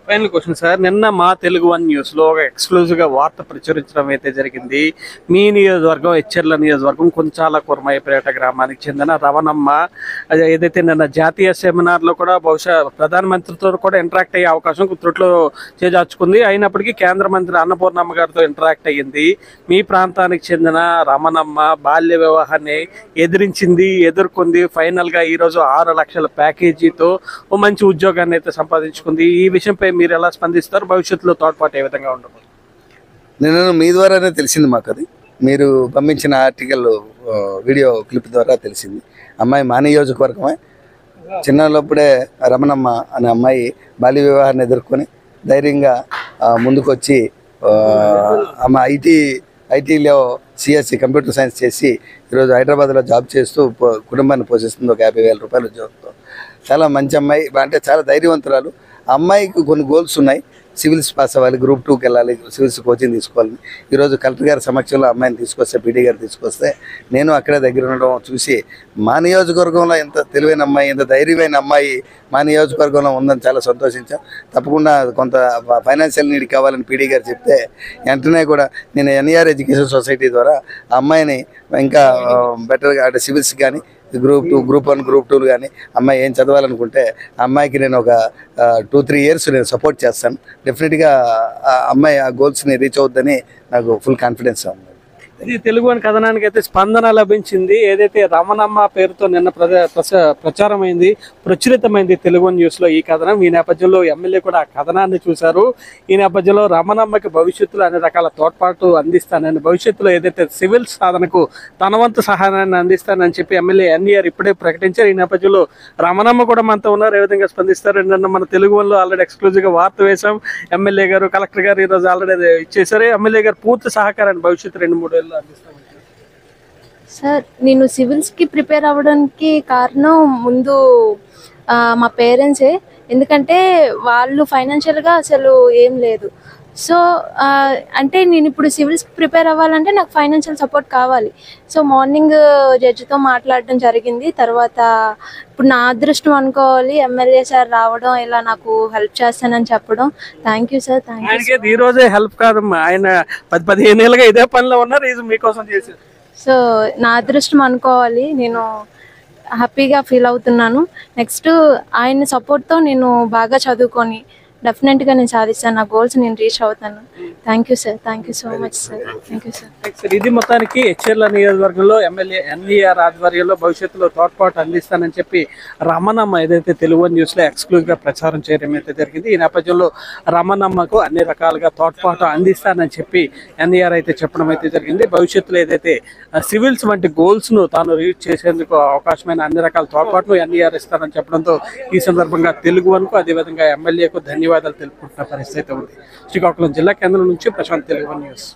Final question sir, నిన్న మా Telugu one news లో ఒక ఎక్స్క్లూజివ్ గా వార్త ప్రచురించడం అయితే జరిగింది. మీ నియోజకవర్గం ఎచ్చెర్ల నియోజకవర్గం కొంచాల కుర్మాయిపేట గ్రామానికి చెందిన రవణమ్మ ఏదైతే నిన్న జాతీయ సెమినార్ లో కూడా బహుశా ప్రధానమంత్రితో కూడా ఇంటరాక్ట్ అయ్యే అవకాశం త్రుట్లో చేజార్చుకుంది. అయినప్పటికీ కేంద్ర మంత్రి అన్నపూర్ణమ్మ గారితో ఇంటరాక్ట్ అయ్యింది. మీ ప్రాంతానికి చెందిన రమణమ్మ బాల్య వివాహాన్ని ఎదుర్కొంది. ఫైనల్ గా ఈ రోజు 6 లక్షల ప్యాకేజీతో ఓ మంచి ఉద్యోగాన్ని అయితే సంపాదించుకుంది. ఈ విషయంపై మీరు ఎలా స్పందిస్తారు? భవిష్యత్తులో తోడ్పాటు ఏ విధంగా ఉండదు? నేను మీ ద్వారానే తెలిసింది మాకు, అది మీరు పంపించిన ఆర్టికల్ వీడియో క్లిప్ ద్వారా తెలిసింది. అమ్మాయి మా నియోజకవర్గమే. చిన్నప్పుడే రమణమ్మ అనే అమ్మాయి బాల్య వివాహాన్ని ఎదుర్కొని ధైర్యంగా ముందుకొచ్చి ఆమె ఐటీలో సిఎస్సి కంప్యూటర్ సైన్స్ చేసి ఈరోజు హైదరాబాద్లో జాబ్ చేస్తూ కుటుంబాన్ని పోషిస్తుంది. ఒక 50,000 రూపాయల ఉద్యోగంతో. చాలా మంచి అమ్మాయి, అంటే చాలా ధైర్యవంతురాలు. ఆ అమ్మాయికి కొన్ని గోల్స్ ఉన్నాయి. సివిల్స్ పాస్ అవ్వాలి, గ్రూప్ 2కి వెళ్ళాలి, సివిల్స్ కోచింగ్ తీసుకోవాలని. ఈరోజు కలెక్టర్ గారి సమక్షంలో అమ్మాయిని తీసుకొస్తే, పీడీ గారు తీసుకొస్తే నేను అక్కడే దగ్గర ఉండడం చూసి మా నియోజకవర్గంలో ఎంత తెలివైన అమ్మాయి, ఎంత ధైర్యమైన అమ్మాయి మా నియోజకవర్గంలో ఉందని చాలా సంతోషించాం. తప్పకుండా కొంత ఫైనాన్షియల్ నీడ్ కావాలని పీడీ గారు చెప్తే వెంటనే కూడా నేను ఎన్ఈఆర్ ఎడ్యుకేషన్ సొసైటీ ద్వారా ఆ అమ్మాయిని ఇంకా బెటర్గా, అంటే సివిల్స్ కానీ గ్రూప్ 2, గ్రూప్ 1, గ్రూప్ 2 కానీ అమ్మాయి ఏం చదవాలనుకుంటే ఆ అమ్మాయికి నేను ఒక 2-3 ఇయర్స్ నేను సపోర్ట్ చేస్తాను. డెఫినెట్గా ఆ అమ్మాయి ఆ గోల్స్ని రీచ్ అవుద్దని నాకు ఫుల్ కాన్ఫిడెన్స్ ఉంది. ఇది తెలుగు వన్ కథనానికి అయితే స్పందన లభించింది. ఏదైతే రమణమ్మ పేరుతో నిన్న ప్రచారమైంది, ప్రచురితమైంది తెలుగు వన్ న్యూస్ లో ఈ కథనం. ఈ నేపథ్యంలో ఎమ్మెల్యే కూడా ఆ కథనాన్ని చూశారు. ఈ నేపథ్యంలో రమణమ్మకి భవిష్యత్తులో అన్ని రకాల తోడ్పాటు అందిస్తానని, భవిష్యత్తులో ఏదైతే సివిల్ సాధనకు తన వంతు సహాయాన్ని అందిస్తానని చెప్పి ఎమ్మెల్యే ఎన్ఈఆర్ ఇప్పుడే ప్రకటించారు. ఈ నేపథ్యంలో రమణమ్మ కూడా మనతో ఉన్నారు. ఏ విధంగా స్పందిస్తారు? నిన్న మన తెలుగు వన్ లో ఆల్రెడీ ఎక్స్క్లూజివ్ గా వార్త వేశాం. ఎమ్మెల్యే గారు, కలెక్టర్ గారు ఈ రోజు ఆల్రెడీ ఇచ్చేసారు. ఎమ్మెల్యే గారు పూర్తి సహకారాన్ని భవిష్యత్తు 2-3 ఏళ్ళు సార్, నేను సివిల్స్కి ప్రిపేర్ అవ్వడానికి కారణం ముందు మా పేరెంట్సే. ఎందుకంటే వాళ్ళు ఫైనాన్షియల్గా అసలు ఏం లేదు. సో అంటే నేను ఇప్పుడు సివిల్స్కి ప్రిపేర్ అవ్వాలంటే నాకు ఫైనాన్షియల్ సపోర్ట్ కావాలి. సో మార్నింగ్ జడ్జితో మాట్లాడడం జరిగింది. తర్వాత ఇప్పుడు నా అదృష్టం అనుకోవాలి, ఎమ్మెల్యే సార్ రావడం, ఇలా నాకు హెల్ప్ చేస్తానని చెప్పడం. Thank you sir. Thank you. ఈ రోజే హెల్ప్ కాదమ్మా, ఆయన 10-15 ఏళ్ళుగా ఇదే పనిలో ఉన్నారు. ఇది మీకోసం చేశారు. సో నా అదృష్టం అనుకోవాలి. నేను హ్యాపీగా ఫీల్ అవుతున్నాను. నెక్స్ట్ ఆయన సపోర్ట్తో నేను బాగా చదువుకొని డెఫినెట్గా నేను సాధిస్తాను. నా గోల్స్ నేను రీచ్ అవుతాను. Thank you sir. Thank you so much sir. Thank you sir. ఇది మొత్తానికి ఎచ్చెర్ల నియోజకవర్గంలో ఎమ్మెల్యే ఎన్ఈఆర్ ఆధ్వర్యంలో భవిష్యత్తులో తోడ్పాటు అందిస్తానని చెప్పి రమణమ్మ ఏదైతే తెలుగు న్యూస్ లో ఎక్స్క్లూజివ్ గా ప్రచారం చేయడం అయితే జరిగింది. ఈ నేపథ్యంలో రమణమ్మకు అన్ని రకాలుగా తోడ్పాటు అందిస్తానని చెప్పి ఎన్ఈఆర్ అయితే చెప్పడం అయితే జరిగింది. భవిష్యత్తులో ఏదైతే సివిల్స్ వంటి గోల్స్ ను తాను రీచ్ చేసేందుకు అవకాశమైన అన్ని రకాల తోడ్పాటును ఎన్ఈఆర్ ఇస్తానని చెప్పడంతో ఈ సందర్భంగా తెలుగు వన్కు, అదేవిధంగా ఎమ్మెల్యేకు ధన్యవాదాలు తెలుపుకుంటున్న పరిస్థితి ఉంది. శ్రీకాకుళం జిల్లా కేంద్రం నుంచి ప్రశాంత్, తెలుగు వన్ న్యూస్.